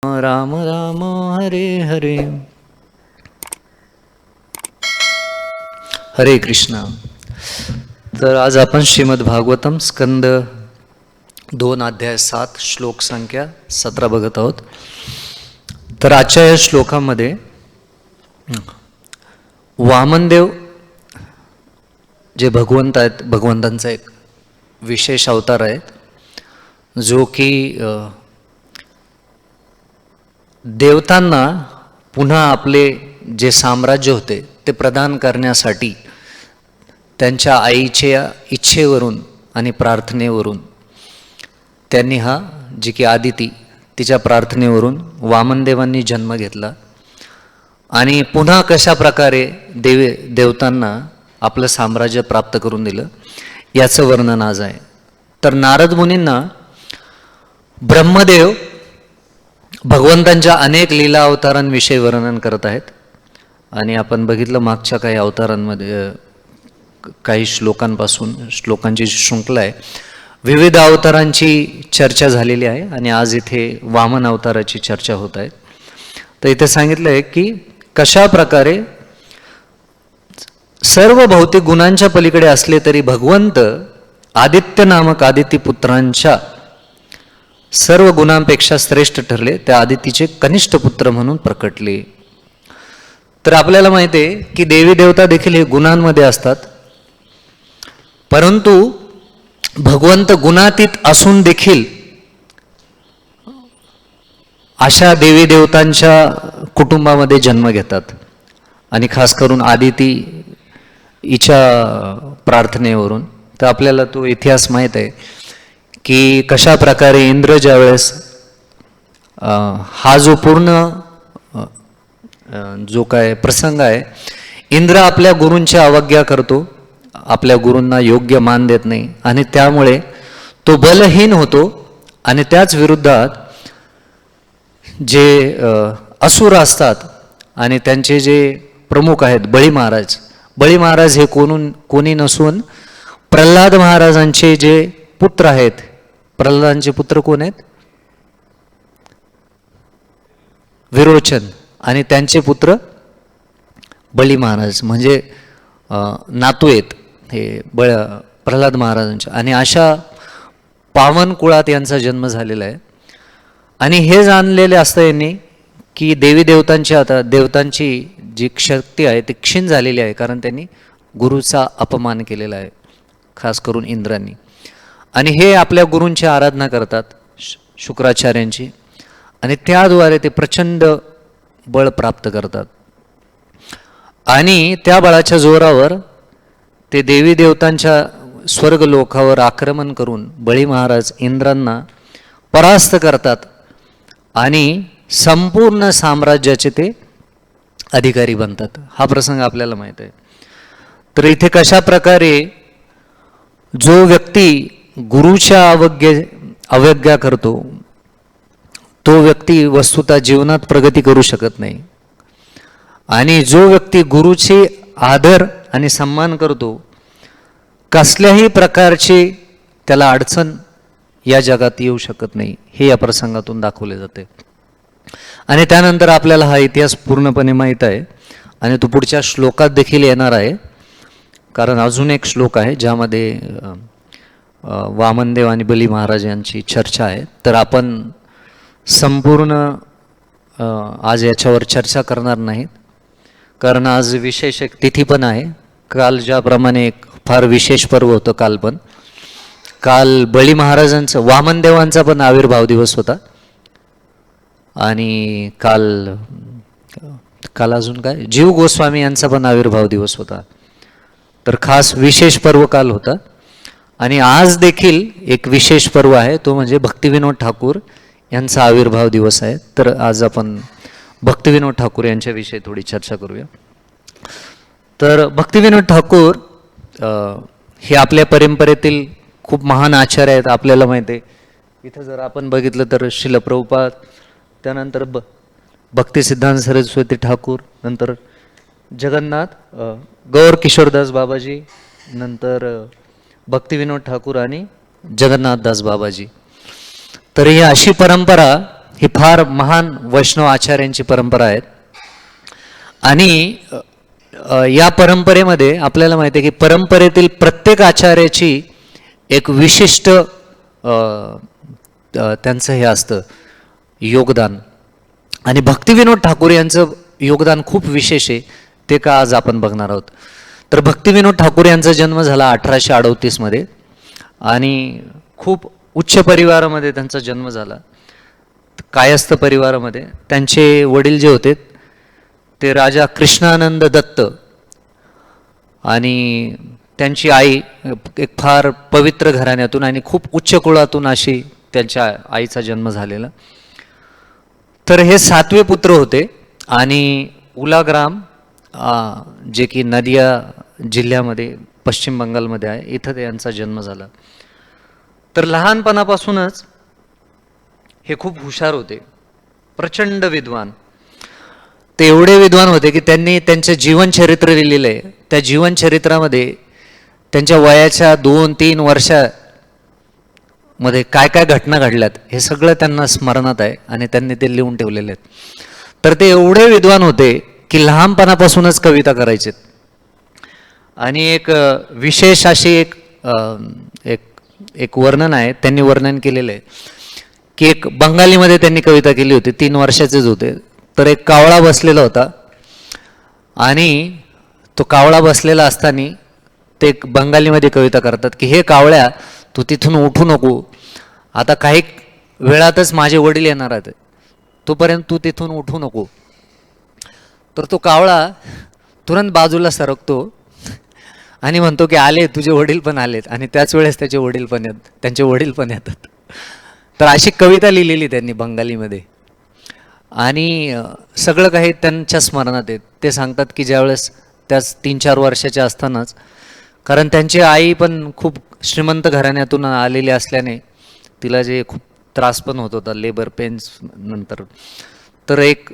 राम राम हरे हरे. हरे कृष्णा. तर आज आपण श्रीमद भागवतम स्कंद 2 अध्याय 7 श्लोक संख्या 17 बघत आहोत. तर आजच्या या श्लोकामध्ये वामनदेव जे भगवंत आहेत, भगवंतांचा एक विशेष अवतार आहे, जो की देवतांना पुन्हा आपले जे साम्राज्य होते ते प्रदान करण्यासाठी त्यांच्या आईच्या इच्छेवरून आणि प्रार्थनेवरून त्यांनी हा जी की आदिती तिच्या प्रार्थनेवरून वामनदेवांनी जन्म घेतला आणि पुन्हा कशा प्रकारे देवतांना आपलं साम्राज्य प्राप्त करून दिलं याचं वर्णन आज आहे. तर नारद मुनींना ब्रह्मदेव भगवंतांच्या अनेक लीला अवतारांविषयी वर्णन करत आहेत आणि आपण बघितलं मागच्या काही अवतारांमध्ये काही श्लोकांची शृंखला आहे, विविध अवतारांची चर्चा झालेली आहे आणि आज इथे वामन अवताराची चर्चा होत आहे. तर इथे सांगितलं आहे की कशा प्रकारे सर्व भौतिक गुणांच्या पलीकडे असले तरी भगवंत आदित्य नामक आदित्यपुत्रांच्या सर्व गुणांपेक्षा श्रेष्ठ ठरले, त्या आदितीचे कनिष्ठ पुत्र म्हणून प्रकटले. तर आपल्याला माहिती आहे की देवी देवता देखील हे गुणांमध्ये असतात, परंतु भगवंत गुणातीत असून देखील अशा देवी देवतांच्या कुटुंबामध्ये जन्म घेतात आणि खास करून आदिती हिच्या प्रार्थनेवरून. तर आपल्याला तो इतिहास माहीत आहे की कशा प्रकारे इंद्र ज्यावेळेस हा जो पूर्ण जो काय प्रसंग आहे, इंद्र आपल्या गुरूंची अवज्ञा करतो, आपल्या गुरूंना योग्य मान देत नाही आणि त्यामुळे तो बलहीन होतो आणि त्याच विरुद्धात जे असुर असतात आणि त्यांचे जे प्रमुख आहेत बळी महाराज हे कोणी नसून प्रल्हाद महाराजांचे जे पुत्र आहेत. प्रल्हादांचे पुत्र कोण आहेत? विरोचन आणि त्यांचे पुत्र बळी महाराज, म्हणजे नातू आहेत हे प्रल्हाद महाराजांच्या. आणि अशा पावन कुळात यांचा जन्म झालेला आहे आणि हे जाणलेले असतं यांनी की देवतांची जी शक्ती आहे ती क्षीण झालेली आहे, कारण त्यांनी गुरुचा अपमान केलेला आहे, खास करून इंद्रांनी. आणि हे आपल्या गुरूंची आराधना करतात, शुक्राचार्यांची, आणि त्याद्वारे ते प्रचंड बळ प्राप्त करतात आणि त्या बळाच्या जोरावर ते देवी देवतांच्या स्वर्ग लोकावर आक्रमण करून बळी महाराज इंद्रांना परास्त करतात आणि संपूर्ण साम्राज्याचे ते अधिकारी बनतात. हा प्रसंग आपल्याला माहीत आहे. तर इथे कशा प्रकारे जो व्यक्ती गुरुच्या अवज्ञा करतो तो व्यक्ती वस्तुतः जीवनात प्रगती करू शकत नाही, आणि जो व्यक्ती गुरुचे आदर आणि सन्मान करतो कसल्याही प्रकारची त्याला अडचण या जगात येऊ शकत नाही, हे या प्रसंगातून दाखवले जाते. आणि त्यानंतर आपल्याला हा इतिहास पूर्णपणे माहीत आहे आणि तो पुढच्या श्लोकात देखील येणार आहे, कारण अजून एक श्लोक आहे ज्यामध्ये वामनदेव आणि बली महाराज यांची चर्चा आहे. तर आपण संपूर्ण आज याच्यावर चर्चा करणार नाहीत, कारण आज विशेष एक तिथी पण आहे. काल ज्याप्रमाणे एक फार विशेष पर्व होतं, काल बळी महाराजांचं वामनदेवांचा पण आविर्भाव दिवस होता आणि काल अजून काय जीव गोस्वामी यांचा पण आविर्भाव दिवस होता. तर खास विशेष पर्व काल होता आणि आज देखील एक विशेष पर्व आहे, तो म्हणजे भक्तिविनोद ठाकूर यांचा आविर्भाव दिवस आहे. तर आज आपण भक्तिविनोद ठाकूर यांच्याविषयी थोडी चर्चा करूया. तर भक्तिविनोद ठाकूर हे आपल्या परंपरेतील खूप महान आचार्य आहेत. आपल्याला माहिती आहे, इथं जर आपण बघितलं तर श्रील प्रभुपाद, त्यानंतर भक्ती सिद्धांत सरस्वती ठाकूर, नंतर जगन्नाथ गौर किशोरदास बाबाजी, नंतर भक्तिविनोद ठाकूर आणि जगन्नाथदास बाबाजी. तर ही अशी परंपरा ही फार महान वैष्णव आचार्यांची परंपरा आहे. आणि या परंपरेमध्ये आपल्याला माहिती आहे की परंपरेतील प्रत्येक आचार्याची एक विशिष्ट त्यांचं हे असतं योगदान. आणि भक्तिविनोद ठाकूर यांचं योगदान खूप विशेष आहे, ते का आज आपण बघणार आहोत. तर भक्तिविनोद ठाकूर यांचा जन्म झाला 1838 आणि खूप उच्च परिवारामध्ये त्यांचा जन्म झाला, कायस्थ परिवारामध्ये. त्यांचे वडील जे होते ते राजा कृष्णानंद दत्त आणि त्यांची आई एक फार पवित्र घराण्यातून आणि खूप उच्च कुळातून अशी त्यांच्या आईचा जन्म झालेला. तर हे 7वे पुत्र होते आणि उलाग्राम जे की नदिया जिल्ह्यामध्ये पश्चिम बंगालमध्ये आहे, इथं त्यांचा जन्म झाला. तर लहानपणापासूनच हे खूप हुशार होते, प्रचंड विद्वान. ते एवढे विद्वान होते की त्यांनी त्यांचे जीवनचरित्र लिहिलेलं आहे. त्या जीवनचरित्रामध्ये त्यांच्या वयाच्या 2-3 वर्षामध्ये काय काय घटना घडल्यात हे सगळं त्यांना स्मरणात आहे आणि त्यांनी ते लिहून ठेवलेले आहेत. तर ते एवढे विद्वान होते की लहानपणापासूनच कविता करायचे. आणि एक विशेष अशी एक वर्णन आहे, त्यांनी वर्णन केलेलं आहे की एक बंगालीमध्ये त्यांनी कविता केली होती. 3 वर्षाचेच होते. तर एक कावळा बसलेला होता आणि तो कावळा बसलेला असताना ते एक बंगालीमध्ये कविता करतात की हे कावळ्या, तू तिथून उठू नको, आता काही वेळातच माझे वडील येणार आहेत, तोपर्यंत तू तिथून उठू नको. तर तो कावळा तुरंत बाजूला सरकतो आणि म्हणतो की आले, तुझे वडील पण आलेत. आणि त्याच वेळेस त्यांचे वडील पण येतात. तर अशी कविता लिहिलेली त्यांनी बंगालीमध्ये आणि सगळं काही त्यांच्या स्मरणात आहे. ते सांगतात की ज्यावेळेस त्याच 3-4 वर्षाच्या असतानाच, कारण त्यांची आई पण खूप श्रीमंत घराण्यातून आलेली असल्याने तिला जे खूप त्रास पण होत होता लेबर पेन्स नंतर, तर एक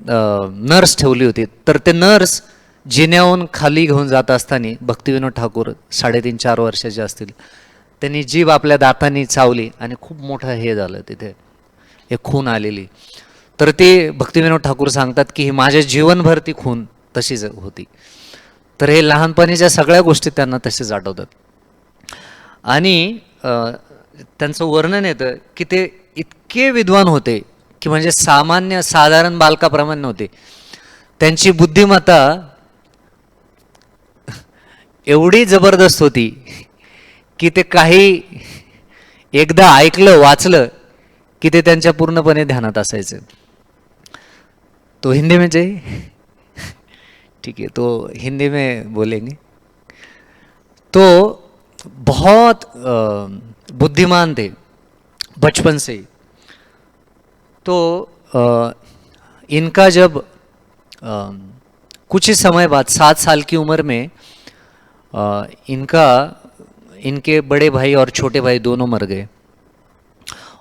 नर्स ठेवली होती. तर ते नर्स जिन्याहून खाली घेऊन जात असताना भक्तिविनोद ठाकूर 3.5-4 वर्षाचे असतील, त्यांनी जीभ आपल्या दातांनी चावली आणि खूप मोठं हे झालं, तिथे एक खून आलेली. तर ते भक्तिविनोद ठाकूर सांगतात की माझ्या जीवनभर ती खून तशीच होती. तर हे लहानपणीच्या सगळ्या गोष्टी त्यांना तसेच आठवतात. आणि त्यांचं वर्णन येतं की ते इतके विद्वान होते की म्हणजे साधारण बालकाप्रमाणे नव्हते. त्यांची बुद्धिमत्ता एवढी जबरदस्त होती की ते काही एकदा ऐकलं वाचलं की ते त्यांच्या पूर्णपणे ध्यानात असायचं. तो हिंदी में चाहिए, ठीक है, तो हिंदी में बोलेंगे. तो बहुत बुद्धिमान थे बचपन से ही. तो इनका जब कुछ ही समय बाद 7 साल की उम्र में इनके बड़े भाई और छोटे भाई दोनों मर गए.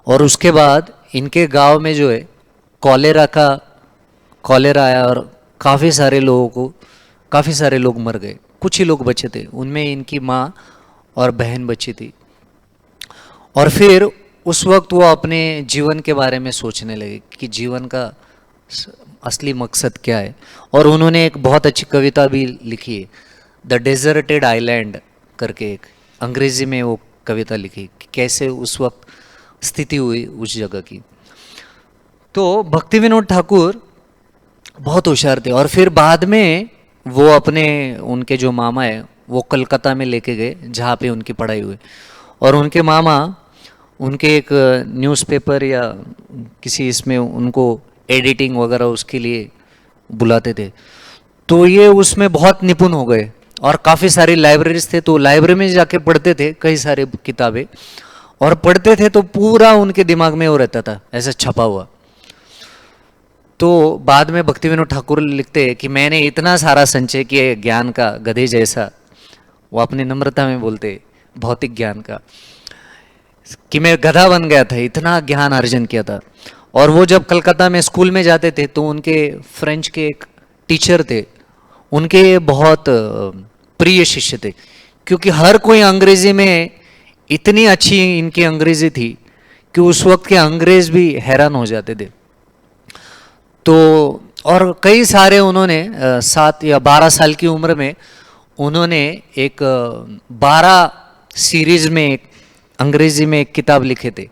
और उसके बाद इनके गांव में जो है कॉलेरा आया और काफ़ी सारे लोग मर गए. कुछ ही लोग बचे थे, उनमें इनकी माँ और बहन बची थी. और फिर उस वक्त वो अपने जीवन के बारे में सोचने लगे कि जीवन का असली मकसद क्या है. और उन्होंने एक बहुत अच्छी कविता भी लिखी है, द डेजर्टेड आइलैंड करके, एक अंग्रेज़ी में वो कविता लिखी कि कैसे उस वक्त स्थिति हुई उस जगह की. तो भक्तिविनोद ठाकुर बहुत होशियार थे. और फिर बाद में वो उनके जो मामा है वो कलकत्ता में लेके गए जहाँ पे उनकी पढ़ाई हुई. और उनके मामा उनके एक न्यूज़पेपर या किसी इसमें उनको एडिटिंग वगैरह उसके लिए बुलाते थे. तो ये उसमें बहुत निपुण हो गए. और काफ़ी सारी लाइब्रेरीज थे, तो लाइब्रेरी में जाके पढ़ते थे कई सारी किताबें, और पढ़ते थे तो पूरा उनके दिमाग में वो रहता था ऐसा छपा हुआ. तो बाद में भक्तिविनोद ठाकुर लिखते हैं कि मैंने इतना सारा संचय किया ज्ञान का गधे जैसा, वो अपनी नम्रता में बोलते भौतिक ज्ञान का, कि मैं गधा बन गया था, इतना ज्ञान अर्जन किया था. और वो जब कलकत्ता में स्कूल में जाते थे तो उनके फ्रेंच के एक टीचर थे, उनके बहुत प्रिय शिष्य थे, क्योंकि हर कोई अंग्रेज़ी में इतनी अच्छी इनकी अंग्रेज़ी थी कि उस वक्त के अंग्रेज भी हैरान हो जाते थे। तो और कई सारे उन्होंने 7 या 12 साल की उम्र में उन्होंने एक 12 सीरीज में एक अंग्रेजी में एक किताब लिखे थे।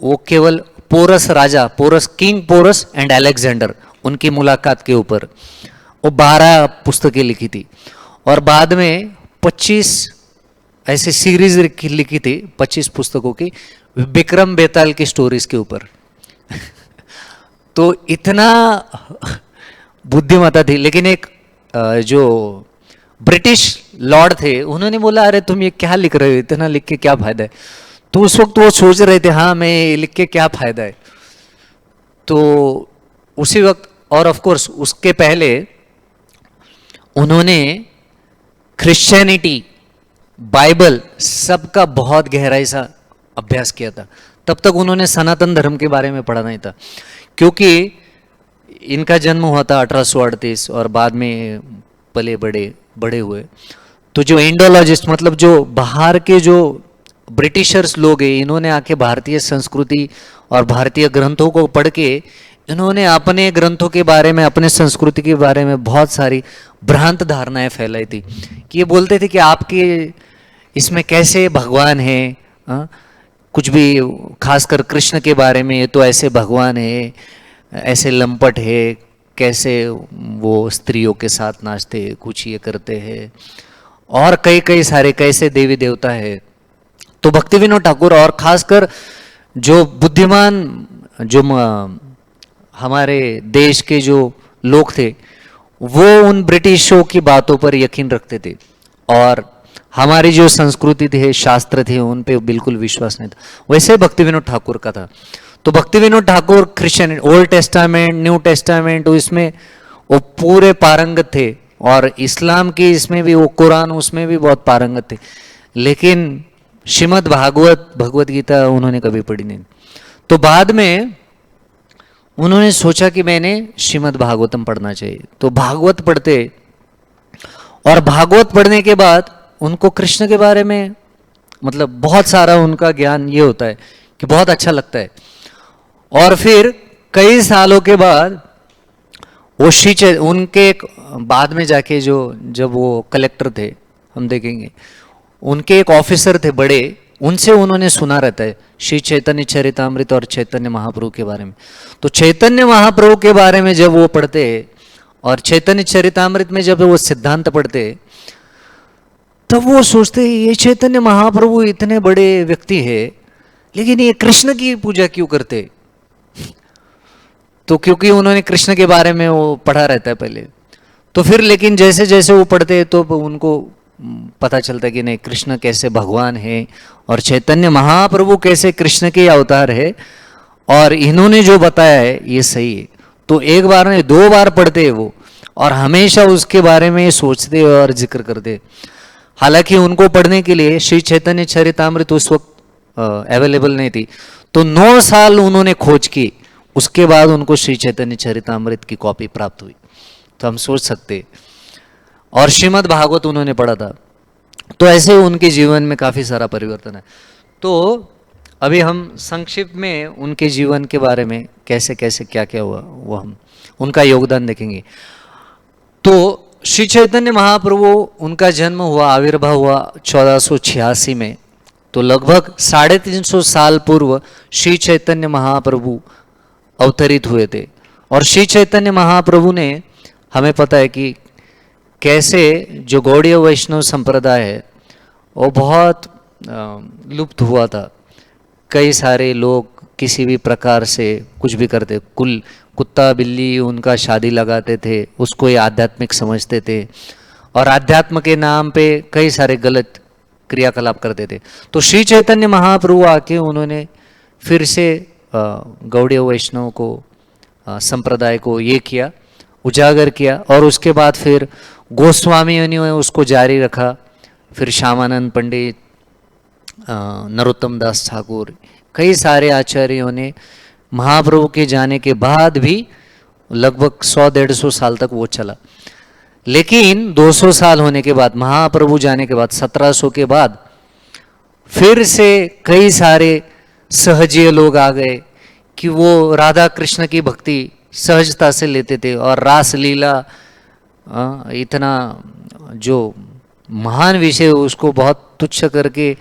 वो केवल पोरस राजा, Porus, king Porus and Alexander, उनकी मुलाकात के ऊपर वो 12 पुस्तकें लिखी थी। और बाद में 25 ऐसे सीरीज लिखी थी, 25 पुस्तकों की, विक्रम बेताल की स्टोरीज के ऊपर। तो इतना बुद्धिमता थी। लेकिन एक जो ब्रिटिश लॉर्ड थे, उन्होंने बोला अरे तुम ये क्या लिख रहे हो, इतना लिख के क्या फायदा है। तो उस वक्त वो सोच रहे थे हाँ मैं लिख के क्या फायदा है। तो उसी वक्त, और ऑफ कोर्स उसके पहले उन्होंने क्रिश्चियनिटी, बाइबल, सबका बहुत गहराई सा अभ्यास किया था। तब तक उन्होंने सनातन धर्म के बारे में पढ़ा नहीं था, क्योंकि इनका जन्म हुआ था 1838 और बाद में पले बड़े हुए। तो जो इंडोलॉजिस्ट, मतलब जो बाहर के जो ब्रिटिशर्स लोग हैं, इन्होंने आके भारतीय संस्कृति और भारतीय ग्रंथों को पढ़ के इन्होंने अपने ग्रंथों के बारे में, अपने संस्कृति के बारे में बहुत सारी भ्रांत धारणाएं फैलाई थी। कि ये बोलते थे कि आपके इसमें कैसे भगवान है, कुछ भी, खासकर कृष्ण के बारे में, ये तो ऐसे भगवान है, ऐसे लंपट है, कैसे वो स्त्रियों के साथ नाचते, कुछ ये करते हैं, और कई कई सारे कैसे देवी देवता है। तो भक्ति विनोद ठाकुर और खासकर जो बुद्धिमान, जो हमारे देश के जो लोग थे, वो उन ब्रिटिशों की बातों पर यकीन रखते थे और हमारी जो संस्कृति थी, शास्त्र थे, उन पे बिल्कुल विश्वास नहीं था। वैसे भक्ति विनोद ठाकुर का था। तो भक्ति Vinod Thakur Christian, old testament, new testament, इसमें वो पूरे पारंगत थे, और इस्लाम की इसमें भी, वो कुरान, उसमें भी बहुत पारंगत थे। लेकिन श्रीमद् भागवत, भगवत गीता उन्होंने कभी पढ़ी नहीं। तो बाद में उन्होंने सोचा कि मैंने श्रीमद् भागवतम पढ़ना चाहिए। तो भागवत पढ़ते, और भागवत पढ़ने के बाद उनको कृष्ण के बारे में, मतलब बहुत सारा उनका ज्ञान ये होता है कि बहुत अच्छा लगता है। और फिर कई सालों के बाद वो उनके बाद में जाके जो, जब वो कलेक्टर थे, हम देखेंगे, उनके एक ऑफिसर थे बड़े, उनसे उन्होंने सुना रहता है श्री चैतन्य चरितामृत और चैतन्य महाप्रभु के बारे में। तो चैतन्य महाप्रभु के बारे में जब वो पढ़ते और चैतन्य चरितामृत में जब वो सिद्धांत पढ़ते, तब वो सोचते ये चैतन्य महाप्रभु इतने बड़े व्यक्ति है, लेकिन ये कृष्ण की पूजा क्यों करते। तो क्योंकि उन्होंने कृष्ण के बारे में वो पढ़ा रहता है पहले। तो फिर लेकिन जैसे जैसे वो पढ़ते तो उनको पता चलता है कि नहीं, कृष्ण कैसे भगवान है और चैतन्य महाप्रभु कैसे कृष्ण के अवतार है, और इन्होंने जो बताया है ये सही है। तो एक बार नहीं, 2 बार पढ़ते हैं वो, और हमेशा उसके बारे में सोचते और जिक्र करते। हालांकि उनको पढ़ने के लिए श्री चैतन्य चरितामृत उस वक्त अवेलेबल नहीं थी, तो 9 साल उन्होंने खोज की, उसके बाद उनको श्री चैतन्य चरितामृत की कॉपी प्राप्त हुई। तो हम सोच सकते। और श्रीमद् भागवत उन्होंने पढ़ा था। तो ऐसे उनके जीवन में काफ़ी सारा परिवर्तन है। तो अभी हम संक्षिप्त में उनके जीवन के बारे में कैसे कैसे क्या क्या हुआ, वो हम उनका योगदान देखेंगे। तो श्री चैतन्य महाप्रभु, उनका जन्म हुआ, आविर्भाव हुआ 1486 में। तो लगभग 350 साल पूर्व श्री चैतन्य महाप्रभु अवतरित हुए थे। और श्री चैतन्य महाप्रभु ने, हमें पता है कि कैसे जो गौड़ीय वैष्णव संप्रदाय है वो बहुत लुप्त हुआ था। कई सारे लोग किसी भी प्रकार से कुछ भी करते, कुत्ता बिल्ली उनका शादी लगाते थे, उसको ये आध्यात्मिक समझते थे, और आध्यात्म के नाम पे कई सारे गलत क्रियाकलाप करते थे। तो श्री चैतन्य महाप्रभु आके उन्होंने फिर से गौड़ीय वैष्णव को, संप्रदाय को ये किया, उजागर किया, और उसके बाद फिर गोस्वामियों ने उसको जारी रखा। फिर श्यामानंद पंडित, नरोत्तम दास ठाकुर, कई सारे आचार्यों ने महाप्रभु के जाने के बाद भी लगभग 100-150 साल तक वो चला। लेकिन 200 साल होने के बाद, महाप्रभु जाने के बाद, 1700 के बाद, फिर से कई सारे सहजीय लोग आ गए कि वो राधा कृष्ण की भक्ति सहजता से लेते थे, और रास लीला इतना जो महान विषय उसको बहुत तुच्छ करके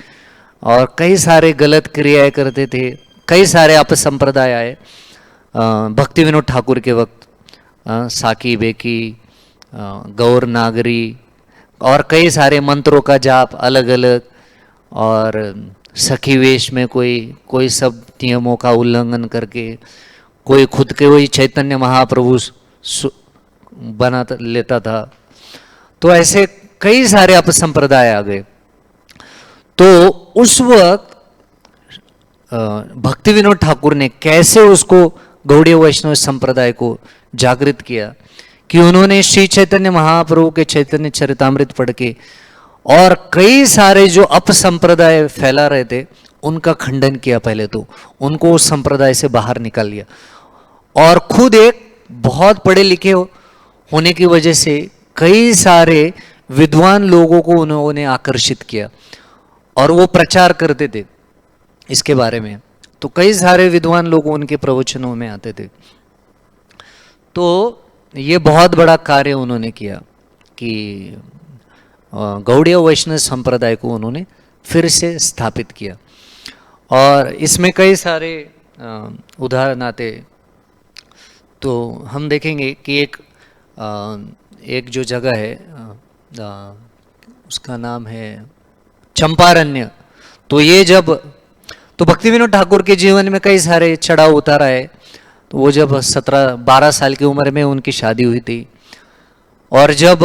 और कई सारे गलत क्रियाएं करते थे। कई सारे अपसंप्रदाय आए भक्ति विनोद ठाकुर के वक्त, साकी बेकी, गौर नागरी, और कई सारे मंत्रों का जाप अलग अलग, और सखी वेश में कोई कोई सब नियमों का उल्लंघन करके, कोई खुद के वही चैतन्य महाप्रभु बना लेता था। तो ऐसे कई सारे अपसंप्रदाय आ गए। तो उस वक्त भक्ति विनोद ठाकुर ने कैसे उसको गौड़ीय वैष्णव संप्रदाय को जागृत किया कि उन्होंने श्री चैतन्य महाप्रभु के चैतन्य चरितामृत पढ़ के और कई सारे जो अपसंप्रदाय फैला रहे थे उनका खंडन किया। पहले तो उनको उस संप्रदाय से बाहर निकाल लिया, और खुद एक बहुत पढ़े लिखे होने की वजह से कई सारे विद्वान लोगों को उन्होंने आकर्षित किया, और वो प्रचार करते थे इसके बारे में। तो कई सारे विद्वान लोग उनके प्रवचनों में आते थे। तो ये बहुत बड़ा कार्य उन्होंने किया कि गौड़ीय वैष्णव संप्रदाय को उन्होंने फिर से स्थापित किया। और इसमें कई सारे उदाहरण आते। तो हम देखेंगे कि एक जो जगह है उसका नाम है चंपारण्य। तो ये जब तो भक्ति विनोद ठाकुर के जीवन में कई सारे चढ़ाव उतार आए। तो वो जब 17-12 साल की उम्र में उनकी शादी हुई थी, और जब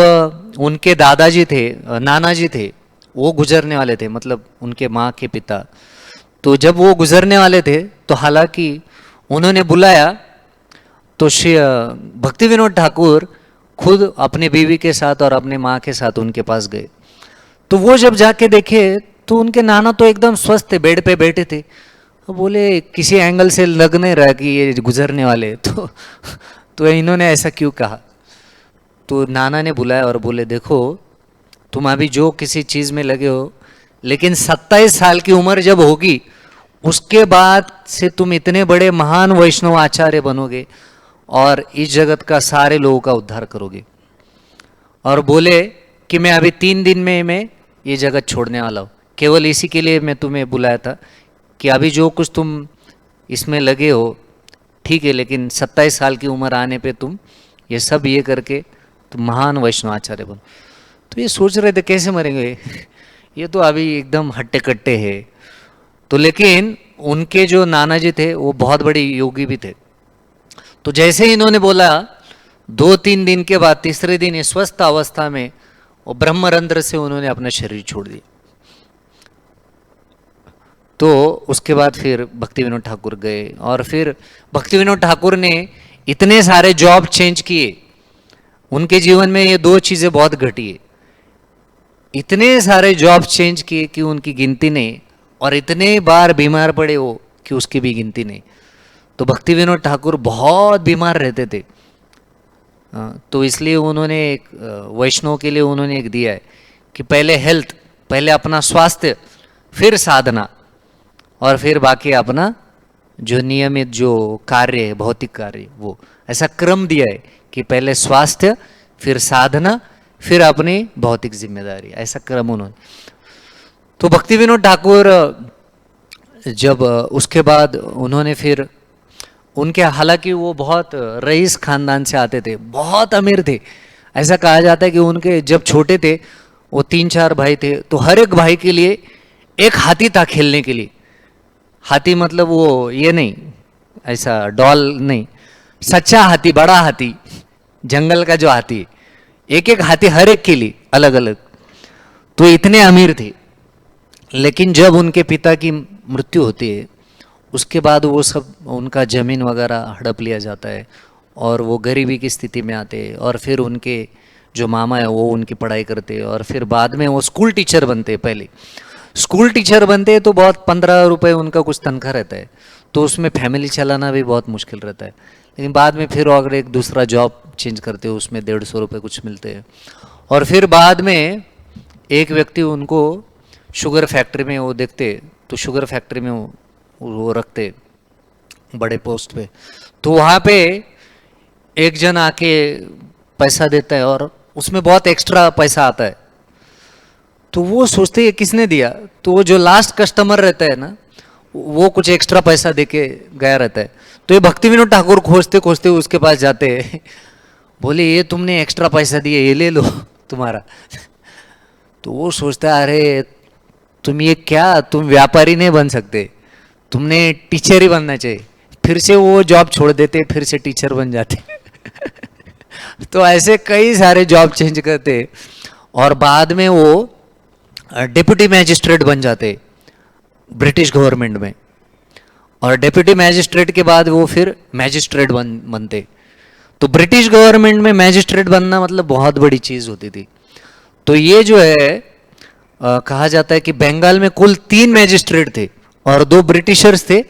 उनके दादाजी थे, नाना जी थे, वो गुजरने वाले थे, मतलब उनके माँ के पिता। तो जब वो गुजरने वाले थे तो हालांकि उन्होंने बुलाया, तो श्री भक्ति विनोद ठाकुर खुद अपने बीवी के साथ और अपने माँ के साथ उनके पास गए। तो वो जब जाके देखे तो उनके नाना तो एकदम स्वस्थ थे, बेड पे बैठे थे। तो बोले किसी एंगल से लग नहीं रहा कि ये गुजरने वाले। तो इन्होंने ऐसा क्यों कहा? तो नाना ने बुलाया और बोले देखो तुम अभी जो किसी चीज़ में लगे हो, लेकिन 27 साल की उम्र जब होगी उसके बाद से तुम इतने बड़े महान वैष्णव आचार्य बनोगे और इस जगत का सारे लोगों का उद्धार करोगे। और बोले कि मैं अभी 3 दिन में मैं ये जगत छोड़ने वाला हूँ, केवल इसी के लिए मैं तुम्हें बुलाया था कि अभी जो कुछ तुम इसमें लगे हो ठीक है, लेकिन 27 साल की उम्र आने पे तुम ये सब ये करके तुम महान वैष्णव आचार्य बनो। तो ये सोच रहे थे कैसे मरेंगे ये तो अभी एकदम हट्टे कट्टे है। तो लेकिन उनके जो नाना जी थे वो बहुत बड़े योगी भी थे। तो जैसे ही इन्होंने बोला 2-3 दिन के बाद तीसरे दिन ये स्वस्थ अवस्था में वो ब्रह्मरंध्र से उन्होंने अपना शरीर छोड़ दिया। तो उसके बाद फिर भक्ति विनोद ठाकुर गए, और फिर भक्ति विनोद ठाकुर ने इतने सारे जॉब चेंज किए। उनके जीवन में ये 2 चीज़ें बहुत घटी है, इतने सारे जॉब चेंज किए कि उनकी गिनती नहीं, और इतने बार बीमार पड़े वो कि उसकी भी गिनती नहीं। तो भक्ति विनोद ठाकुर बहुत बीमार रहते थे। तो इसलिए उन्होंने एक वैष्णव के लिए उन्होंने एक दिया है कि पहले हेल्थ, पहले अपना स्वास्थ्य, फिर साधना, और फिर बाकी अपना जो नियमित जो कार्य है भौतिक कार्य, वो ऐसा क्रम दिया है कि पहले स्वास्थ्य, फिर साधना, फिर अपनी भौतिक जिम्मेदारी, ऐसा क्रम उन्होंने। तो भक्ति विनोद ठाकुर जब उसके बाद उन्होंने फिर उनके, हालांकि वो बहुत रईस खानदान से आते थे, बहुत अमीर थे। ऐसा कहा जाता है कि उनके जब छोटे थे वो 3-4 भाई थे, तो हर एक भाई के लिए एक हाथी था खेलने के लिए। हाथी मतलब वो ये नहीं ऐसा डॉल नहीं, सच्चा हाथी, बड़ा हाथी, जंगल का जो हाथी, एक एक हाथी हर एक के लिए अलग अलग। तो इतने अमीर थे। लेकिन जब उनके पिता की मृत्यु होती है उसके बाद वो सब उनका ज़मीन वगैरह हड़प लिया जाता है, और वो गरीबी की स्थिति में आते हैं। और फिर उनके जो मामा है वो उनकी पढ़ाई करते हैं, और फिर बाद में वो स्कूल टीचर बनते हैं। पहले स्कूल टीचर बनते हैं तो बहुत 15 रुपये उनका कुछ तनख्वाह रहता है, तो उसमें फैमिली चलाना भी बहुत मुश्किल रहता है। लेकिन बाद में फिर अगर एक दूसरा जॉब चेंज करते हो उसमें 150 रुपये कुछ मिलते हैं। और फिर बाद में एक व्यक्ति उनको शुगर फैक्ट्री में वो देखते, तो शुगर फैक्ट्री में वो वो रखते बड़े पोस्ट पे। तो वहाँ पे एक जन आके पैसा देता है और उसमें बहुत एक्स्ट्रा पैसा आता है। तो वो सोचते हैं किसने दिया, तो वो जो लास्ट कस्टमर रहता है ना, वो कुछ एक्स्ट्रा पैसा देके गया रहता है। तो ये भक्ति विनोद ठाकुर खोजते खोजते उसके पास जाते हैं, बोले ये तुमने एक्स्ट्रा पैसा दिया, ये ले लो तुम्हारा। तो वो सोचता है अरे तुम ये क्या, तुम व्यापारी नहीं बन सकते, तुमने टीचर ही बनना चाहिए। फिर से वो जॉब छोड़ देते, फिर से टीचर बन जाते। तो ऐसे कई सारे जॉब चेंज करते और बाद में वो डिप्टी मैजिस्ट्रेट बन जाते ब्रिटिश गवर्नमेंट में। और डिप्टी मैजिस्ट्रेट के बाद वो फिर मैजिस्ट्रेट बनते। तो ब्रिटिश गवर्नमेंट में मैजिस्ट्रेट बनना मतलब बहुत बड़ी चीज़ होती थी। तो ये जो है कहा जाता है कि बंगाल में कुल 3 मैजिस्ट्रेट थे और 2 ब्रिटिशर्स थे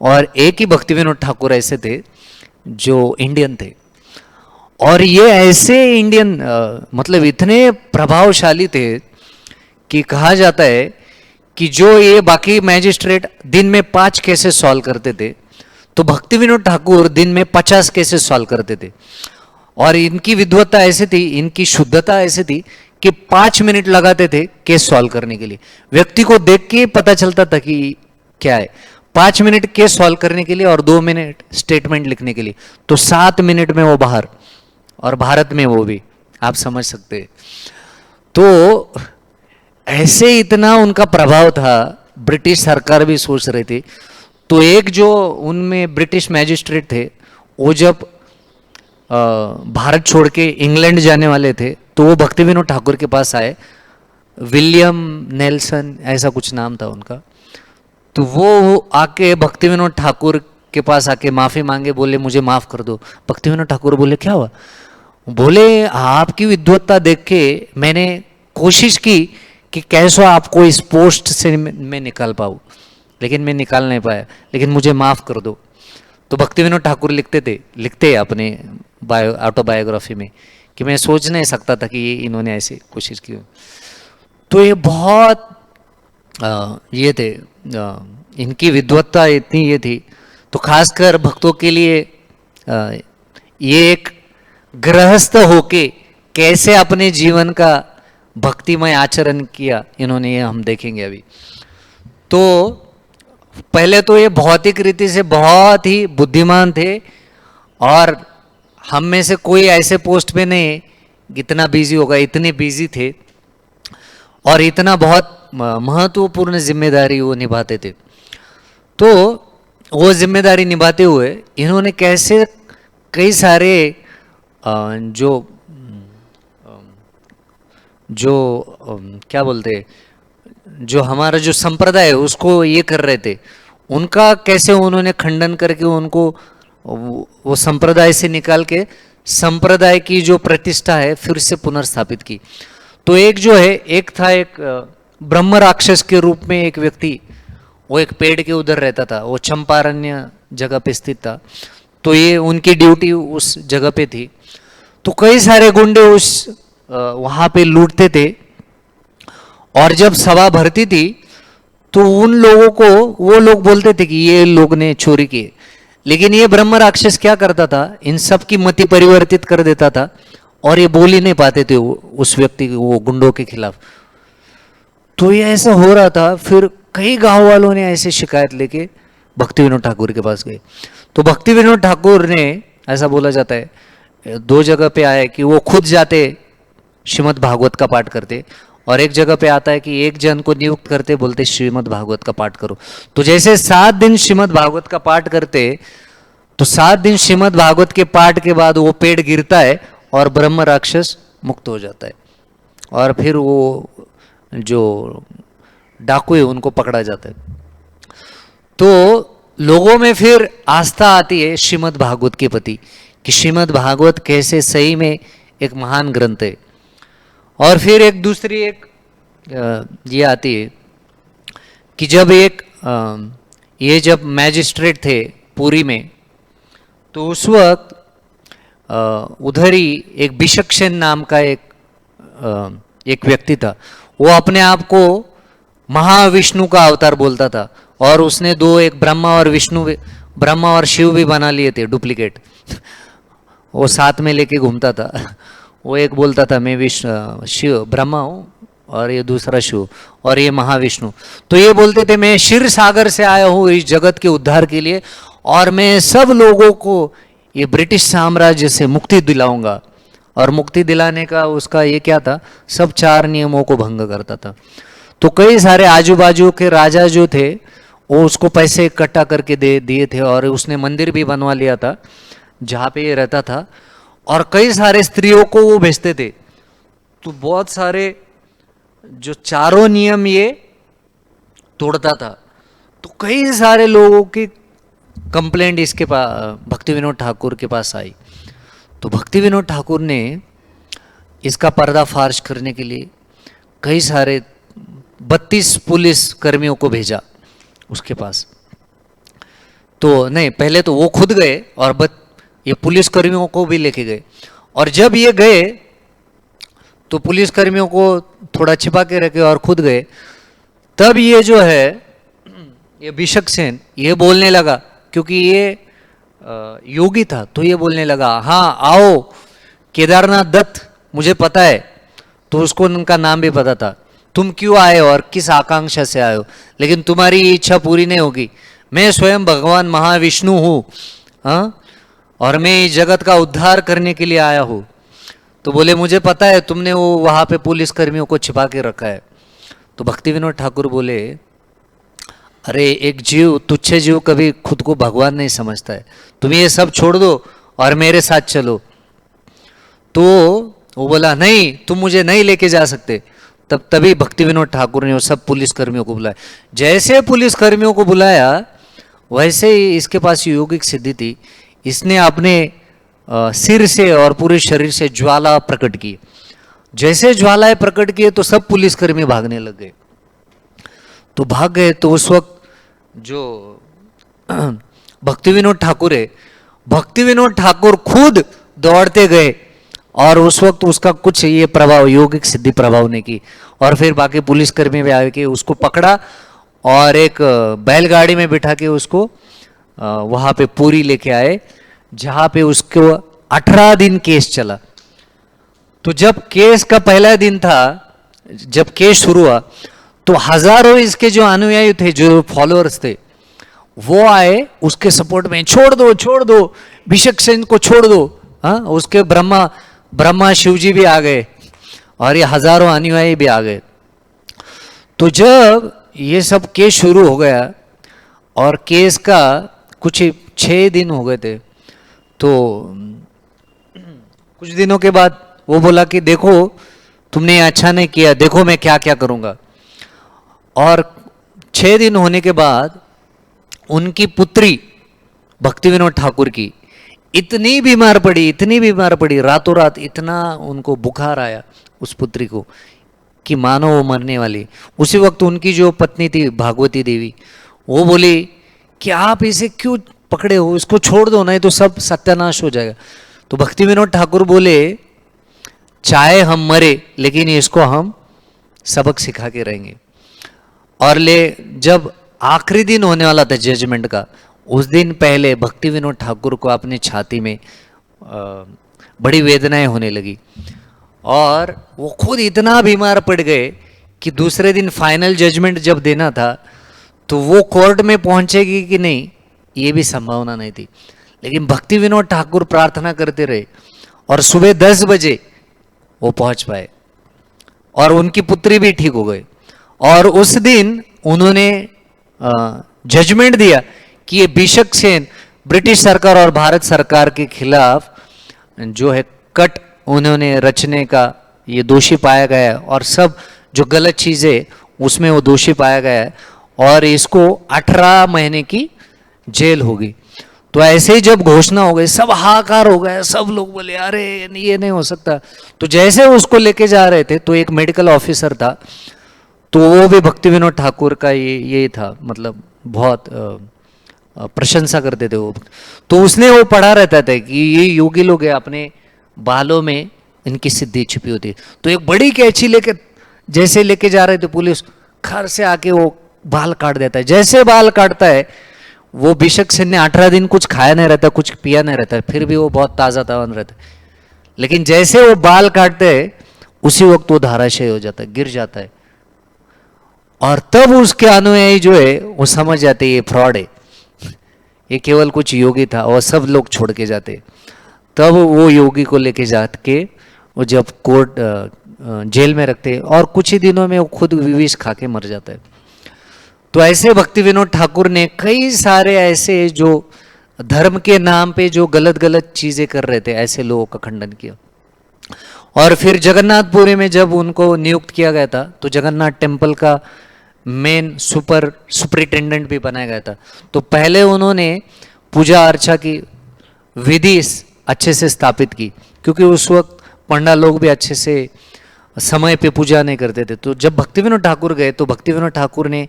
और एक ही भक्ति विनोद ठाकुर ऐसे थे जो इंडियन थे। और ये ऐसे इंडियन मतलब इतने प्रभावशाली थे कि कहा जाता है कि जो ये बाकी मैजिस्ट्रेट दिन में 5 केसेस सॉल्व करते थे, तो भक्ति विनोद ठाकुर दिन में 50 केसेस सॉल्व करते थे। और इनकी विद्वत्ता ऐसी थी, इनकी शुद्धता ऐसी थी कि 5 मिनट लगाते थे केस सॉल्व करने के लिए। व्यक्ति को देख के पता चलता था कि क्या है। 5 मिनट केस सॉल्व करने के लिए और 2 मिनट स्टेटमेंट लिखने के लिए, तो 7 मिनट में वो बाहर, और भारत में वो भी, आप समझ सकते हैं। तो ऐसे इतना उनका प्रभाव था, ब्रिटिश सरकार भी सोच रही थी। तो एक जो उनमें ब्रिटिश मैजिस्ट्रेट थे, वो जब भारत छोड़ के इंग्लैंड जाने वाले थे, तो वो भक्ति विनोद ठाकुर के पास आए। विलियम नेल्सन ऐसा कुछ नाम था उनका। तो वो आके भक्ति विनोद ठाकुर के पास आके माफ़ी मांगे, बोले मुझे माफ़ कर दो। भक्ति विनोद ठाकुर बोले क्या हुआ? बोले आपकी विद्वत्ता देख के मैंने कोशिश की कि कैसे आपको इस पोस्ट से मैं निकाल पाऊँ, लेकिन मैं निकाल नहीं पाया, लेकिन मुझे माफ़ कर दो। तो भक्ति विनोद ठाकुर लिखते अपने ऑटोबायोग्राफी में कि मैं सोच नहीं सकता था कि ये इन्होंने ऐसी कोशिश की। तो ये बहुत ये थे, इनकी विद्वत्ता इतनी ये थी। तो खासकर भक्तों के लिए ये एक गृहस्थ होके कैसे अपने जीवन का भक्तिमय आचरण किया, इन्होंने ये हम देखेंगे अभी। तो पहले तो ये भौतिक रीति से बहुत ही बुद्धिमान थे और हम में से कोई ऐसे पोस्ट पे नहीं इतना बिजी होगा, इतने बिजी थे और इतना बहुत महत्वपूर्ण जिम्मेदारी वो निभाते थे। तो वो जिम्मेदारी निभाते हुए इन्होंने कैसे कई सारे जो क्या बोलते, जो हमारा जो संप्रदाय है उसको ये कर रहे थे, उनका कैसे उन्होंने खंडन करके उनको वो संप्रदाय से निकाल के संप्रदाय की जो प्रतिष्ठा है फिर से पुनर्स्थापित की। तो एक जो है, एक था एक ब्रह्म राक्षस के रूप में एक व्यक्ति, वो एक पेड़ के उधर रहता था, वो चंपारण्य जगह पे स्थित था। तो ये उनकी ड्यूटी उस जगह पे थी। तो कई सारे गुंडे उस वहाँ पे लूटते थे और जब सभा भरती थी तो उन लोगों को वो लोग बोलते थे कि ये लोग ने चोरी की। लेकिन ये ब्रह्म राक्षस क्या करता था, इन सब की मति परिवर्तित कर देता था और ये बोल ही नहीं पाते थे उस व्यक्ति, वो गुंडों के खिलाफ। तो ये ऐसा हो रहा था। फिर कई गांव वालों ने ऐसे शिकायत लेके भक्ति विनोद ठाकुर के पास गए। तो भक्ति विनोद ठाकुर ने, ऐसा बोला जाता है, 2 जगह पे आया कि वो खुद जाते श्रीमद् भागवत का पाठ करते, और एक जगह पे आता है कि एक जन को नियुक्त करते, बोलते श्रीमद् भागवत का पाठ करो। तो जैसे 7 दिन श्रीमद् भागवत का पाठ करते, तो 7 दिन श्रीमद् भागवत के पाठ के बाद वो पेड़ गिरता है और ब्रह्म राक्षस मुक्त हो जाता है और फिर वो जो डाकू है उनको पकड़ा जाता है। तो लोगों में फिर आस्था आती है श्रीमद् भागवत के प्रति कि श्रीमद् भागवत कैसे सही में एक महान ग्रंथ है। और फिर एक दूसरी एक ये आती है कि जब ये जब मैजिस्ट्रेट थे पुरी में, तो उस वक्त उधर ही एक बिशक्सेन नाम का एक व्यक्ति था। वो अपने आप को महाविष्णु का अवतार बोलता था और उसने दो, एक ब्रह्मा और शिव भी बना लिए थे डुप्लीकेट। वो साथ में लेके घूमता था। वो एक बोलता था मैं शिव ब्रह्मा हूँ, और ये दूसरा शिव, और ये महाविष्णु। तो ये बोलते थे मैं क्षीर सागर से आया हूँ इस जगत के उद्धार के लिए, और मैं सब लोगों को ये ब्रिटिश साम्राज्य से मुक्ति दिलाऊंगा। और मुक्ति दिलाने का उसका ये क्या था, सब 4 नियमों को भंग करता था। तो कई सारे आजू बाजू के राजा जो थे वो उसको पैसे इकट्ठा करके दे दिए थे, और उसने मंदिर भी बनवा लिया था जहाँ पे ये रहता था, और कई सारे स्त्रियों को वो भेजते थे। तो बहुत सारे जो 4 नियम ये तोड़ता था, तो कई सारे लोगों की कंप्लेंट इसके पास भक्ति विनोद ठाकुर के पास आई। तो भक्ति विनोद ठाकुर ने इसका पर्दाफाश करने के लिए कई सारे 32 पुलिस कर्मियों को भेजा उसके पास। तो नहीं, पहले तो वो खुद गए और ये पुलिस कर्मियों को भी लेके गए। और जब ये गए तो पुलिस कर्मियों को थोड़ा छिपा के रखे और खुद गए। तब ये जो है ये भिषक सेन ये बोलने लगा, क्योंकि ये योगी था, तो ये बोलने लगा हाँ आओ केदारनाथ दत्त, मुझे पता है। तो उसको उनका नाम भी पता था। तुम क्यों आए हो और किस आकांक्षा से आए हो, लेकिन तुम्हारी इच्छा पूरी नहीं होगी। मैं स्वयं भगवान महाविष्णु हूँ, हाँ, और मैं इस जगत का उद्धार करने के लिए आया हूँ। तो बोले मुझे पता है तुमने वो वहाँ पे पुलिस कर्मियों को छिपा के रखा है। तो भक्ति विनोद ठाकुर बोले अरे एक जीव, तुच्छ जीव कभी खुद को भगवान नहीं समझता है, तुम ये सब छोड़ दो और मेरे साथ चलो। तो वो बोला नहीं, तुम मुझे नहीं लेके जा सकते। तभी भक्ति विनोद ठाकुर ने वो सब पुलिस कर्मियों को बुलाया। जैसे पुलिस कर्मियों को बुलाया वैसे ही इसके पास योगिक सिद्धि थी। इसने अपने सिर से और पूरे शरीर से ज्वाला प्रकट की। जैसे ज्वालाएं प्रकट किए तो सब पुलिसकर्मी भागने लग गए। तो भाग गए। तो उस वक्त जो भक्ति विनोद ठाकुर है, भक्ति विनोद ठाकुर खुद दौड़ते गए, और उस वक्त उसका कुछ ये प्रभाव, योगिक सिद्धि प्रभाव ने की। और फिर बाकी पुलिसकर्मी भी आके उसको पकड़ा और एक बैलगाड़ी में बिठा के उसको वहाँ पे पूरी लेके आए, जहाँ पे उसको 18 दिन केस चला। तो जब केस का पहला दिन था, जब केस शुरू हुआ, तो हजारों इसके जो अनुयायी थे, जो फॉलोअर्स थे, वो आए उसके सपोर्ट में, छोड़ दो भिषक सेन को छोड़ दो। हाँ, उसके ब्रह्मा शिवजी भी आ गए और ये हजारों अनुयायी भी आ गए। तो जब ये सब केस शुरू हो गया और केस का कुछ 6 दिन हो गए थे, तो कुछ दिनों के बाद वो बोला कि देखो तुमने अच्छा नहीं किया, देखो मैं क्या क्या करूंगा। और 6 दिन होने के बाद उनकी पुत्री भक्ति विनोद ठाकुर की इतनी बीमार पड़ी, रातों रात इतना उनको बुखार आया उस पुत्री को कि मानो वो मरने वाली। उसी वक्त उनकी जो पत्नी थी भागवती देवी, वो बोली कि आप इसे क्यों पकड़े हो, इसको छोड़ दो, नहीं तो सब सत्यानाश हो जाएगा। तो भक्ति विनोद ठाकुर बोले चाहे हम मरे लेकिन इसको हम सबक सिखा के रहेंगे। और जब आखिरी दिन होने वाला था जजमेंट का, उस दिन पहले भक्ति विनोद ठाकुर को अपनी छाती में बड़ी वेदनाएं होने लगी, और वो खुद इतना बीमार पड़ गए कि दूसरे दिन फाइनल जजमेंट जब देना था तो वो कोर्ट में पहुंचेगी कि नहीं ये भी संभावना नहीं थी। लेकिन भक्ति विनोद ठाकुर प्रार्थना करते रहे और सुबह 10 बजे वो पहुंच पाए और उनकी पुत्री भी ठीक हो गई। और उस दिन उन्होंने जजमेंट दिया कि ये भिषक सेन ब्रिटिश सरकार और भारत सरकार के खिलाफ जो है कट उन्होंने रचने का ये दोषी पाया गया है, और सब जो गलत चीज़ें उसमें वो दोषी पाया गया है, और इसको 18 महीने की जेल होगी। तो ऐसे ही जब घोषणा हो गई सब हाहाकार हो गया, सब लोग बोले अरे ये नहीं हो सकता। तो जैसे उसको लेके जा रहे थे तो एक मेडिकल ऑफिसर था, तो वो भी भक्ति विनोद ठाकुर का ये था, मतलब बहुत प्रशंसा करते थे वो। तो उसने वो पढ़ा रहता था कि ये योगी लोग हैं, अपने बालों में इनकी सिद्धि छिपी होती है। तो एक बड़ी कैंची जैसे लेके जा रहे थे पुलिस, घर से आके वो बाल काट देता है। जैसे बाल काटता है, वो भिषक सेन ने 18 दिन कुछ खाया नहीं रहता, कुछ पिया नहीं रहता, फिर भी वो बहुत ताजा तावन रहता है। लेकिन जैसे वो बाल काटते हैं, उसी वक्त वो धाराशय हो जाता है, गिर जाता है। और तब उसके अनुयायी जो है वो समझ जाते ये फ्रॉड है, ये केवल कुछ योगी था, और सब लोग छोड़ के जाते। तब वो योगी को लेके जाके वो जब कोर्ट जेल में रखते, और कुछ ही दिनों में वो खुद विष खा के मर जाता है। तो ऐसे भक्ति विनोद ठाकुर ने कई सारे ऐसे जो धर्म के नाम पे जो गलत गलत चीजें कर रहे थे, ऐसे लोगों का खंडन किया। और फिर जगन्नाथपुरी में जब उनको नियुक्त किया गया था, तो जगन्नाथ टेम्पल का मेन सुपरिटेंडेंट भी बनाया गया था। तो पहले उन्होंने पूजा अर्चा की विधि अच्छे से स्थापित की, क्योंकि उस वक्त पंडा लोग भी अच्छे से समय पे पूजा नहीं करते थे। तो जब भक्ति विनोद ठाकुर गए, तो भक्ति विनोद ठाकुर ने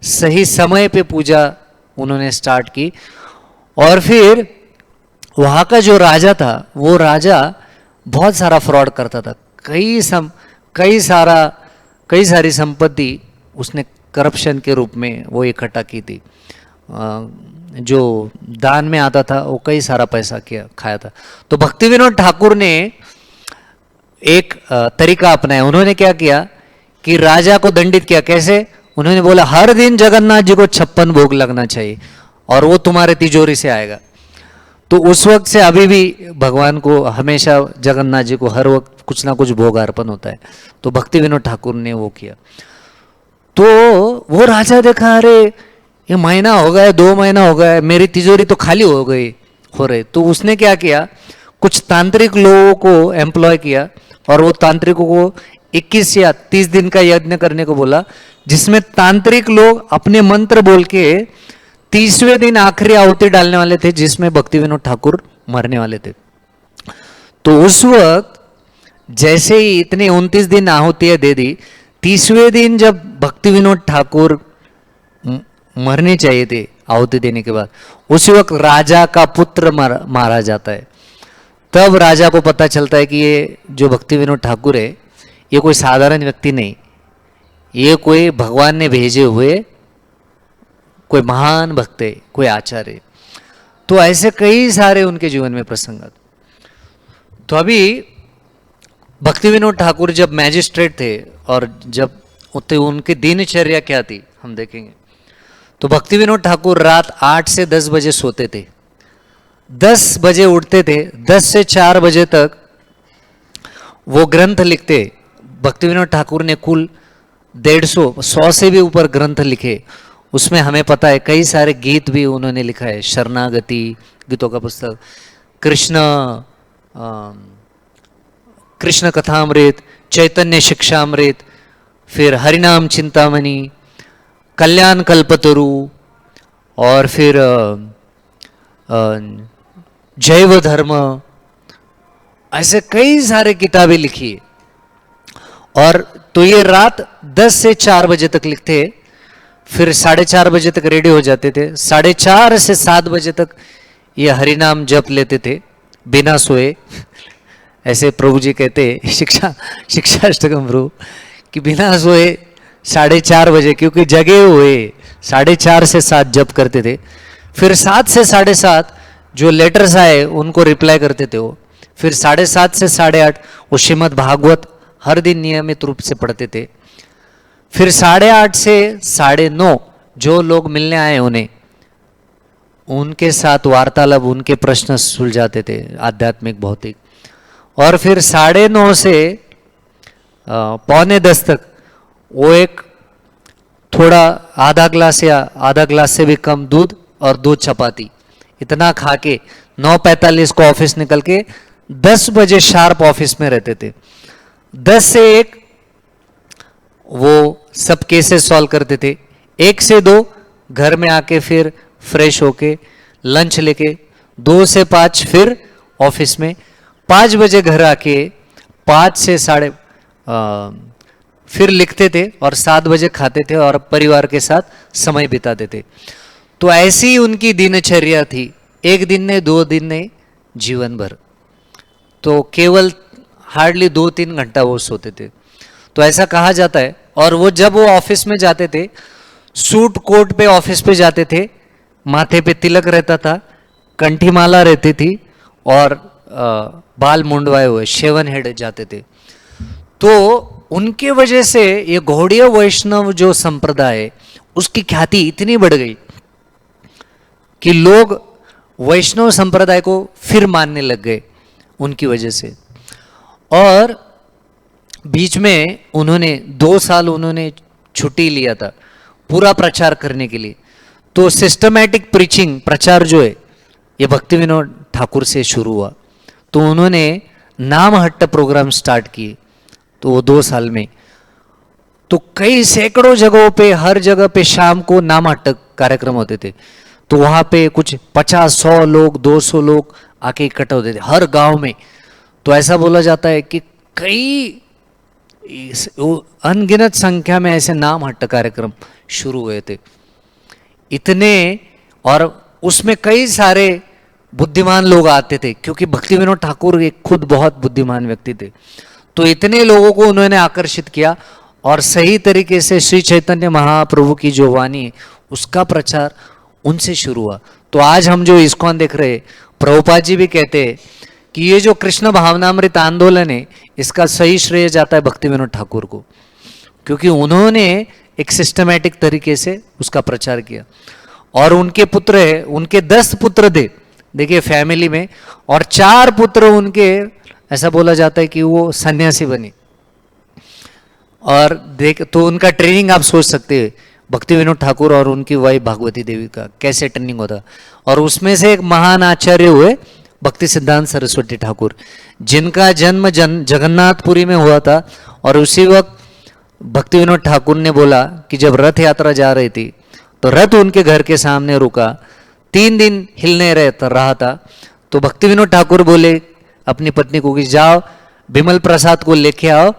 सही समय पे पूजा उन्होंने स्टार्ट की। और फिर वहाँ का जो राजा था, वो राजा बहुत सारा फ्रॉड करता था। कई सारी संपत्ति उसने करप्शन के रूप में वो इकट्ठा की थी। जो दान में आता था वो कई सारा पैसा खाया था। तो भक्ति विनोद ठाकुर ने एक तरीका अपनाया। उन्होंने क्या किया कि राजा को दंडित किया। कैसे? उन्होंने बोला हर दिन जगन्नाथ जी को 56 भोग लगना चाहिए, और वो तुम्हारे तिजोरी से आएगा। तो उस वक्त से अभी भी भगवान को हमेशा जगन्नाथ जी को हर वक्त कुछ ना कुछ भोग अर्पण होता है। तो भक्ति विनोद ठाकुर ने वो किया। तो वो राजा देखा, अरे ये महीना हो गया, 2 महीना हो गया, मेरी तिजोरी तो खाली हो रही। तो उसने क्या किया, कुछ तांत्रिक लोगों को एम्प्लॉय किया, और वो तांत्रिकों को 21 या 30 दिन का यज्ञ करने को बोला, जिसमें तांत्रिक लोग अपने मंत्र बोल के 30वें दिन आखिरी आहुति डालने वाले थे, जिसमें भक्ति विनोद ठाकुर मरने वाले थे। तो उस वक्त जैसे ही इतने 29 दिन आहुतियां दे दी, 30वें दिन जब भक्ति विनोद ठाकुर मरने चाहिए थे आहुति देने के बाद, उसी वक्त राजा का पुत्र मारा जाता है। तब राजा को पता चलता है कि ये जो भक्ति विनोद ठाकुर है, ये कोई साधारण व्यक्ति नहीं, ये कोई भगवान ने भेजे हुए कोई महान भक्त है, कोई आचार्य। तो ऐसे कई सारे उनके जीवन में प्रसंग आते। तो अभी भक्ति विनोद ठाकुर जब मैजिस्ट्रेट थे, और जब उनकी दिनचर्या क्या थी हम देखेंगे। तो भक्ति विनोद ठाकुर रात 8 से 10 बजे सोते थे, 10 बजे उठते थे, 10 से 4 बजे तक वो ग्रंथ लिखते। भक्ति विनोद ठाकुर ने कुल 150 से भी ऊपर ग्रंथ लिखे। उसमें हमें पता है कई सारे गीत भी उन्होंने लिखा है, शरणागति गीतों का पुस्तक, कृष्ण कथामृत, चैतन्य शिक्षामृत, फिर हरिनाम चिंतामणि, कल्याण कल्पतरु, और फिर जैव धर्म, ऐसे कई सारे किताबें लिखी। और तो ये रात 10 से 4 बजे तक लिखते, फिर 4:30 बजे तक रेडी हो जाते थे, 4:30 से 7 बजे तक ये हरिनाम जप लेते थे बिना सोए। ऐसे प्रभु जी कहते शिक्षाष्टकम प्रभु कि बिना सोए 4:30 बजे, क्योंकि जगे हुए 4:30 से 7 जप करते थे। फिर 7 से 7:30 जो लेटर्स आए उनको रिप्लाई करते थे वो। फिर 7:30 से 8:30 वो श्रीमद् भागवत हर दिन नियमित रूप से पढ़ते थे। फिर 8:30 से 9:30 जो लोग मिलने आए उन्हें, उनके साथ वार्तालाप, उनके प्रश्न सुलझाते थे आध्यात्मिक भौतिक। और फिर 9:30 से 9:45 तक वो एक थोड़ा आधा ग्लास से भी कम दूध और 2 चपाती इतना खा के 9:45 को ऑफिस निकल के 10 बजे शार्प ऑफिस में रहते थे। 10 से 1 वो सब केसेस सॉल्व करते थे। 1 से 2 घर में आके फिर फ्रेश होके लंच लेके 2 से 5 फिर ऑफिस में, 5 बजे घर आके 5 से साढ़े फिर लिखते थे और 7 बजे खाते थे और परिवार के साथ समय बिताते थे। तो ऐसी उनकी दिनचर्या थी, 1 दिन नहीं 2 दिन नहीं, जीवन भर। तो केवल हार्डली 2-3 घंटा वो सोते थे। तो ऐसा कहा जाता है। और वो जब वो ऑफिस में जाते थे सूट कोट पे ऑफिस पे जाते थे, माथे पे तिलक रहता था, कंठी माला रहती थी और बाल मुंडवाए हुए शेवन हेड जाते थे। तो उनके वजह से ये गौड़ीय वैष्णव जो संप्रदाय है उसकी ख्याति इतनी बढ़ गई कि लोग वैष्णव संप्रदाय को फिर मानने लग गए उनकी वजह से। और बीच में उन्होंने 2 साल उन्होंने छुट्टी लिया था पूरा प्रचार करने के लिए। तो सिस्टमैटिक प्रीचिंग प्रचार जो है ये भक्ति विनोद ठाकुर से शुरू हुआ। तो उन्होंने नाम हट्ट प्रोग्राम स्टार्ट किए, तो वो 2 साल में तो कई सैकड़ों जगहों पे, हर जगह पे शाम को नाम हट्ट कार्यक्रम होते थे। तो वहाँ पे कुछ 50-100 लोग, 200 लोग आके इकट्ठा होते थे हर गांव में। तो ऐसा बोला जाता है कि कई अनगिनत संख्या में ऐसे नाम हट्ट कार्यक्रम शुरू हुए थे इतने। और उसमें कई सारे बुद्धिमान लोग आते थे क्योंकि भक्ति विनोद ठाकुर एक खुद बहुत बुद्धिमान व्यक्ति थे। तो इतने लोगों को उन्होंने आकर्षित किया और सही तरीके से श्री चैतन्य महाप्रभु की जो वाणी है उसका प्रचार उनसे शुरू हुआ। तो आज हम जो इस्कॉन देख रहे, प्रभुपाद जी भी कहते हैं कि ये जो कृष्ण भावनामृत आंदोलन है इसका सही श्रेय जाता है भक्ति विनोद ठाकुर को, क्योंकि उन्होंने एक सिस्टमैटिक तरीके से उसका प्रचार किया। और उनके पुत्र है, उनके 10 पुत्र थे देखिए फैमिली में, और 4 पुत्र उनके ऐसा बोला जाता है कि वो सन्यासी बने। और देख तो उनका ट्रेनिंग आप सोच सकते हैं भक्ति विनोद ठाकुर और उनकी वाइफ भागवती देवी का कैसे ट्रेनिंग होता। और उसमें से एक महान आचार्य हुए भक्ति सिद्धांत सरस्वती ठाकुर, जिनका जन्म जगन्नाथपुरी में हुआ था। और उसी वक्त भक्ति विनोद ठाकुर ने बोला कि जब रथ यात्रा जा रही थी तो रथ उनके घर के सामने रुका, 3 दिन हिलने रहा था। तो भक्ति विनोद ठाकुर बोले अपनी पत्नी को कि जाओ बिमल प्रसाद को लेके आओ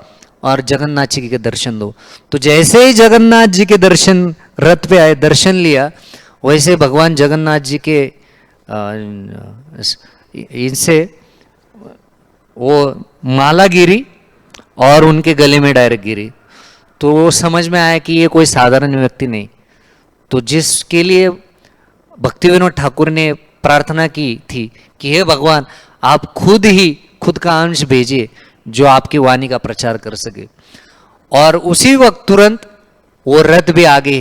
और जगन्नाथ जी के दर्शन दो। तो जैसे ही जगन्नाथ जी के दर्शन रथ पे आए, दर्शन लिया, वैसे भगवान जगन्नाथ जी के इनसे वो माला गिरी और उनके गले में डायरेक्ट गिरी। तो वो समझ में आया कि ये कोई साधारण व्यक्ति नहीं। तो जिसके लिए भक्ति विनोद ठाकुर ने प्रार्थना की थी कि हे भगवान आप खुद का अंश भेजिए जो आपकी वाणी का प्रचार कर सके। और उसी वक्त तुरंत वो रथ भी आगे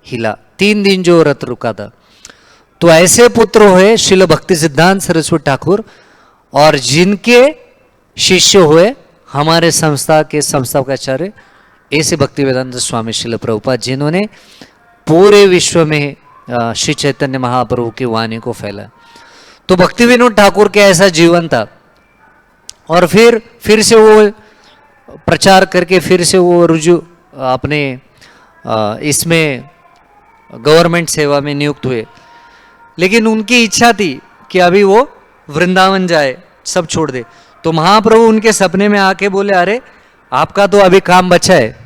हिला, 3 दिन जो रथ रुका था। तो ऐसे पुत्र हुए श्रील भक्ति सिद्धांत सरस्वती ठाकुर, और जिनके शिष्य हुए हमारे संस्था के संस्थापकाचार्य ऐसे भक्ति वेदांत स्वामी श्रील प्रभुपाद, जिन्होंने पूरे विश्व में श्री चैतन्य महाप्रभु की वाणी को फैला। तो भक्ति विनोद ठाकुर के ऐसा जीवन था। और फिर से वो प्रचार करके फिर से वो रुजू अपने इसमें गवर्नमेंट सेवा में नियुक्त हुए। लेकिन उनकी इच्छा थी कि अभी वो वृंदावन जाए, सब छोड़ दे। तो महाप्रभु उनके सपने में आके बोले अरे आपका तो अभी काम बचा है,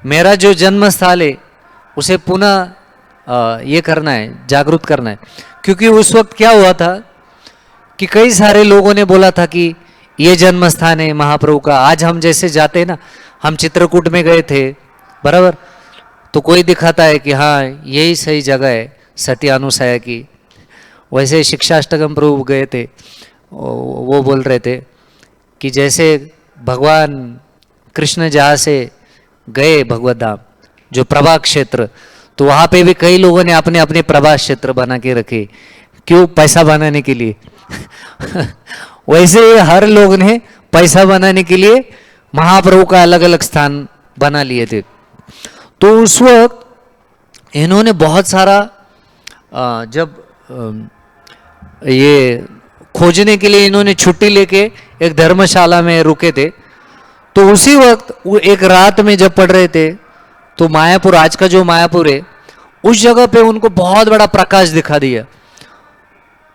मेरा जो जन्म स्थल है उसे पुनः ये करना है, जागरूक करना है। क्योंकि उस वक्त क्या हुआ था कि कई सारे लोगों ने बोला था कि ये जन्म स्थान है महाप्रभु का। आज हम जैसे जाते हैं ना, हम चित्रकूट में गए थे बराबर, तो कोई दिखाता है कि हाँ यही सही जगह है सत्य अनुसाया की। वैसे शिक्षाष्टकम प्रभु गए थे, वो बोल रहे थे कि जैसे भगवान कृष्ण जहाँ से गए भगवत धाम जो प्रभा क्षेत्र, तो वहाँ पे भी कई लोगों ने अपने अपने प्रभा क्षेत्र बना के रखे, क्यों? पैसा बनाने के लिए वैसे हर लोग ने पैसा बनाने के लिए महाप्रभु का अलग अलग स्थान बना लिए थे। तो उस वक्त इन्होंने बहुत सारा जब ये खोजने के लिए इन्होंने छुट्टी लेके एक धर्मशाला में रुके थे। तो उसी वक्त वो एक रात में जब पढ़ रहे थे तो मायापुर, आज का जो मायापुर है, उस जगह पे उनको बहुत बड़ा प्रकाश दिखा दिया।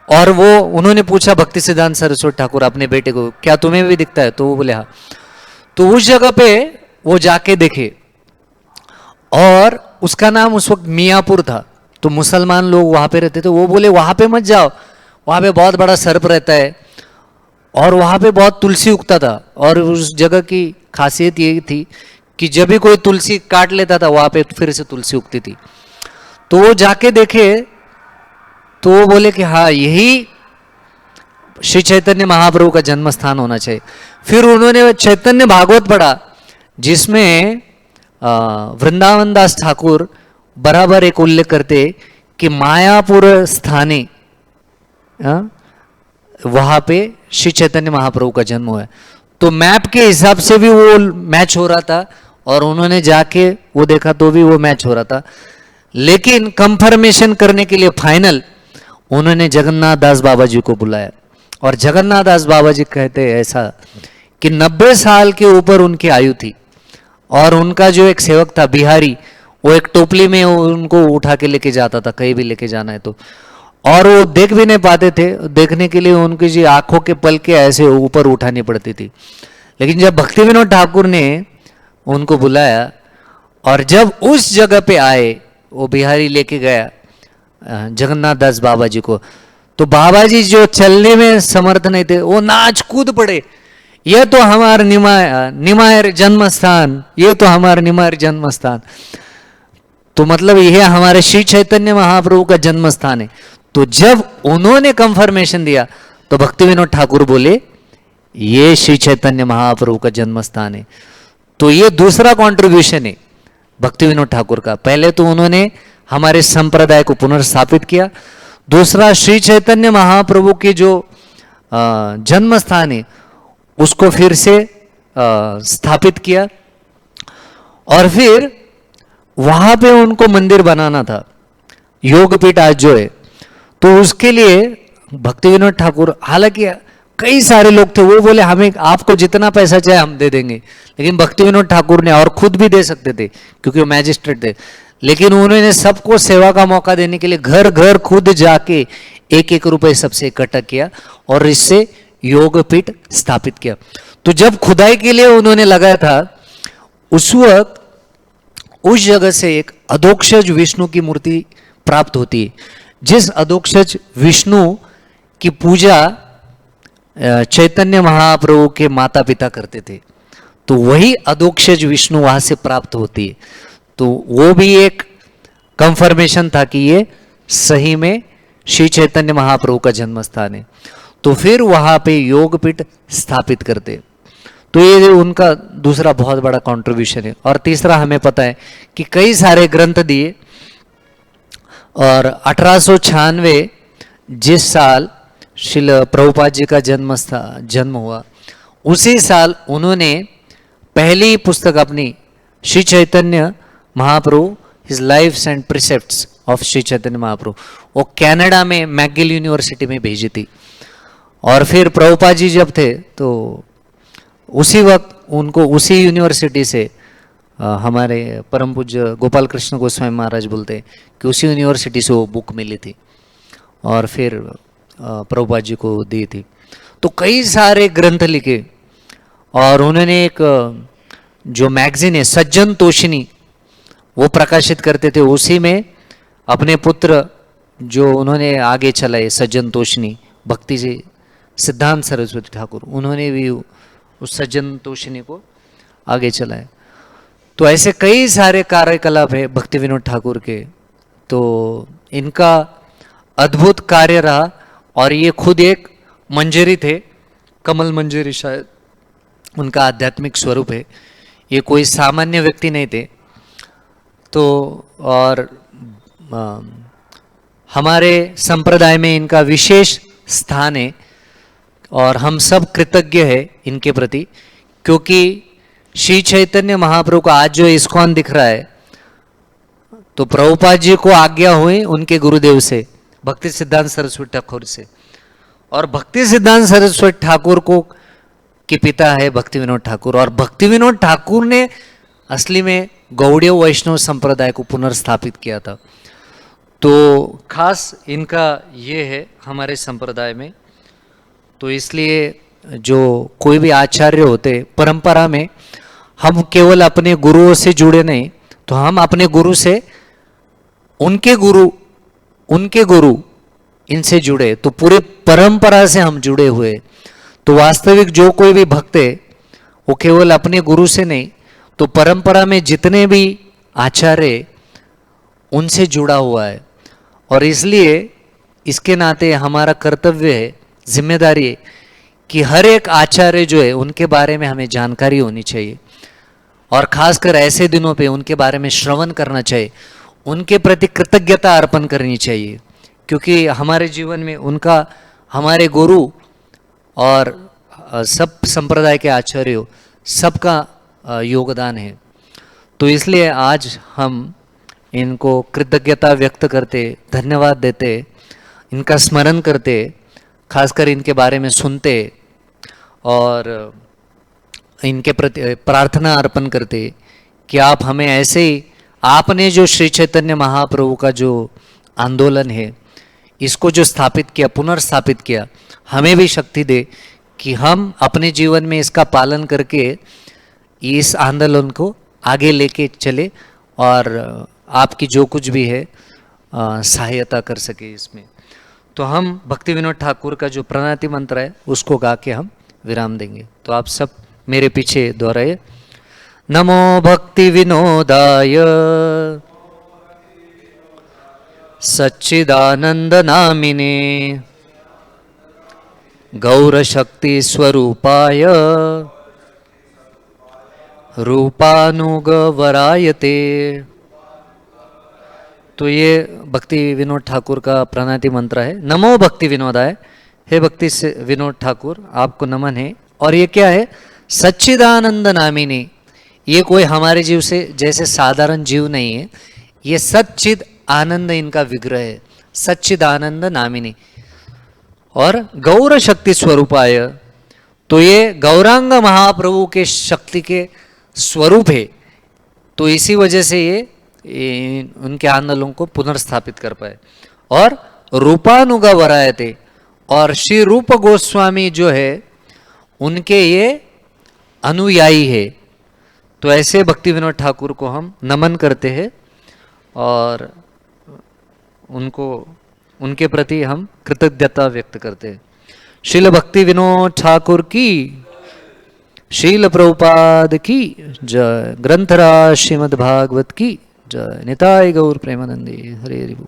और वो उन्होंने पूछा भक्ति सिद्धांत सरस्वती ठाकुर अपने बेटे को, क्या तुम्हें भी दिखता है? तो वो बोले हाँ। तो उस जगह पे वो जाके देखे और उसका नाम उस वक्त मियापुर था। तो मुसलमान लोग वहां पे रहते थे। वो बोले वहां पे मत जाओ, वहां पे बहुत बड़ा सर्प रहता है और वहां पे बहुत तुलसी उगता था। और उस जगह की खासियत ये थी कि जब भी कोई तुलसी काट लेता था वहां पे फिर से तुलसी उगती थी। तो वो जाके देखे तो वो बोले कि हाँ यही श्री चैतन्य महाप्रभु का जन्म स्थान होना चाहिए। फिर उन्होंने चैतन्य भागवत पढ़ा जिसमें वृंदावन दास ठाकुर बराबर एक उल्लेख करते कि मायापुर स्थाने वहां पे श्री चैतन्य महाप्रभु का जन्म हुआ है। तो मैप के हिसाब से भी वो मैच हो रहा था और उन्होंने जाके वो देखा तो भी वो मैच हो रहा था। लेकिन कंफर्मेशन करने के लिए फाइनल उन्होंने जगन्नाथ दास बाबा जी को बुलाया और जगन्नाथ दास बाबा जी कहते ऐसा कि 90 साल के ऊपर उनकी आयु थी और उनका जो एक सेवक था बिहारी, वो एक टोपली में उनको उठा के लेके जाता था कहीं भी लेके जाना है तो, और वो देख भी नहीं पाते थे। देखने के लिए उनकी जी आंखों के पलके ऐसे ऊपर उठानी पड़ती थी। लेकिन जब भक्ति विनोद ठाकुर ने उनको बुलाया और जब उस जगह पे आए, वो बिहारी लेके गया जगन्नाथ दास बाबा जी को, तो बाबा जी जो चलने में समर्थ नहीं थे वो नाच कूद पड़े, यह तो हमारा निमायर जन्म स्थान, ये तो हमारा निमायर जन्म स्थान। तो मतलब यह हमारे श्री चैतन्य महाप्रभु का जन्म स्थान है। तो जब उन्होंने कंफर्मेशन दिया तो भक्ति विनोद ठाकुर बोले ये श्री चैतन्य महाप्रभु का जन्म स्थान है। तो ये दूसरा कंट्रीब्यूशन है भक्ति विनोद ठाकुर का। पहले तो उन्होंने हमारे संप्रदाय को पुनर्स्थापित किया, दूसरा श्री चैतन्य महाप्रभु के जो जन्म स्थान है उसको फिर से स्थापित किया और फिर वहां पे उनको मंदिर बनाना था, योगपीठ आज जो है। तो उसके लिए भक्ति विनोद ठाकुर, हालांकि कई सारे लोग थे, वो बोले हमें आपको जितना पैसा चाहे हम दे देंगे, लेकिन भक्ति विनोद ठाकुर ने, और खुद भी दे सकते थे क्योंकि वो मैजिस्ट्रेट थे, लेकिन उन्होंने सबको सेवा का मौका देने के लिए घर घर खुद जाके 1-1 रुपए सबसे इकट्ठा किया और इससे योगपीठ स्थापित किया। तो जब खुदाई के लिए उन्होंने लगाया था उस वक्त उस जगह से एक अधोक्षज विष्णु की मूर्ति प्राप्त होती है, जिस अधोक्षज विष्णु की पूजा चैतन्य महाप्रभु के माता पिता करते थे। तो वही अधोक्षज विष्णु वहां से प्राप्त होती है। तो वो भी एक कंफर्मेशन था कि ये सही में श्री चैतन्य महाप्रभु का जन्म स्थान है। तो फिर वहां पे योगपीठ स्थापित करते। तो ये उनका दूसरा बहुत बड़ा कंट्रीब्यूशन है। और तीसरा हमें पता है कि कई सारे ग्रंथ दिए और 1896 जिस साल श्रील प्रभुपाद जी का जन्म हुआ, उसी साल उन्होंने पहली पुस्तक अपनी Shri Chaitanya Mahaprabhu his life's and precepts of Shri Chaitanya Mahaprabhu वो कनाडा में मैकगिल यूनिवर्सिटी में भेजी थी। और फिर प्रभुपाद जी जब थे तो उसी वक्त उनको उसी यूनिवर्सिटी से हमारे परम पूज्य गोपाल कृष्ण गोस्वामी महाराज बोलते हैं कि उसी यूनिवर्सिटी से वो बुक मिली थी और फिर प्रभुपाद जी को दी थी। तो कई सारे ग्रंथ लिखे और उन्होंने एक जो मैगजीन है सज्जन तोषिनी वो प्रकाशित करते थे। उसी में अपने पुत्र जो उन्होंने आगे चलाए सज्जन तोषिनी, भक्ति जी सिद्धांत सरस्वती ठाकुर, उन्होंने भी उस सज्जन तोषिनी को आगे चलाए। तो ऐसे कई सारे कार्यकलाप है भक्ति विनोद ठाकुर के। तो इनका अद्भुत कार्य रहा और ये खुद एक मंजरी थे, कमल मंजरी शायद उनका आध्यात्मिक स्वरूप है। ये कोई सामान्य व्यक्ति नहीं थे। तो और हमारे संप्रदाय में इनका विशेष स्थान है और हम सब कृतज्ञ हैं इनके प्रति, क्योंकि श्री चैतन्य महाप्रभु का आज जो इस्कॉन दिख रहा है तो प्रभुपाद जी को आज्ञा हुई उनके गुरुदेव से, भक्ति सिद्धांत सरस्वती ठाकुर से। और भक्ति सिद्धांत सरस्वती ठाकुर को के पिता है भक्ति विनोद ठाकुर, और भक्ति विनोद ठाकुर ने असली में गौड़ीय वैष्णव संप्रदाय को पुनर्स्थापित किया था। तो खास इनका ये है हमारे संप्रदाय में। तो इसलिए जो कोई भी आचार्य होते परंपरा में, हम केवल अपने गुरुओं से जुड़े नहीं, तो हम अपने गुरु से उनके गुरु इनसे जुड़े, तो पूरे परंपरा से हम जुड़े हुए। तो वास्तविक जो कोई भी भक्त है वो केवल अपने गुरु से नहीं, तो परंपरा में जितने भी आचार्य उनसे जुड़ा हुआ है। और इसलिए इसके नाते हमारा कर्तव्य है, जिम्मेदारी है कि हर एक आचार्य जो है उनके बारे में हमें जानकारी होनी चाहिए, और खासकर ऐसे दिनों पे उनके बारे में श्रवण करना चाहिए, उनके प्रति कृतज्ञता अर्पण करनी चाहिए, क्योंकि हमारे जीवन में उनका, हमारे गुरु और सब संप्रदाय के आचार्यों सबका योगदान है। तो इसलिए आज हम इनको कृतज्ञता व्यक्त करते, धन्यवाद देते, इनका स्मरण करते, खासकर इनके बारे में सुनते और इनके प्रति प्रार्थना अर्पण करते कि आप हमें ऐसे ही, आपने जो श्री चैतन्य महाप्रभु का जो आंदोलन है इसको जो स्थापित किया, पुनर्स्थापित किया, हमें भी शक्ति दे कि हम अपने जीवन में इसका पालन करके इस आंदोलन को आगे लेके चले और आपकी जो कुछ भी है सहायता कर सके इसमें। तो हम भक्ति विनोद ठाकुर का जो प्रणति मंत्र है उसको गा के हम विराम देंगे। तो आप सब मेरे पीछे दोहराए। नमो भक्ति विनोदाय सच्चिदानंद नामिने गौर शक्ति स्वरूपाय रूपानुग वरायते। तो ये भक्ति विनोद ठाकुर का प्रणति मंत्र है। नमो भक्ति विनोदाय, हे भक्ति विनोद ठाकुर आपको नमन है। और ये क्या है? सच्चिदानंद नामिनी, ये कोई हमारे जीव से जैसे साधारण जीव नहीं है, ये सच्चिद आनंद इनका विग्रह है, सच्चिदानंद नामिनी। और गौर शक्ति स्वरूपाय, तो ये गौरांग महाप्रभु के शक्ति के स्वरूप है, तो इसी वजह से ये उनके आंदोलन को पुनर्स्थापित कर पाए। और रूपानुगा वरायते, और श्री रूप गोस्वामी जो है उनके ये अनुयायी है। तो ऐसे भक्ति विनोद ठाकुर को हम नमन करते हैं और उनको, उनके प्रति हम कृतज्ञता व्यक्त करते हैं। श्रील भक्ति विनोद ठाकुर की, श्रील प्रभुपाद की जय, ग्रंथराज श्रीमद् भागवत की जय। निताय गौर प्रेमानंदी। हरे हरि बोल।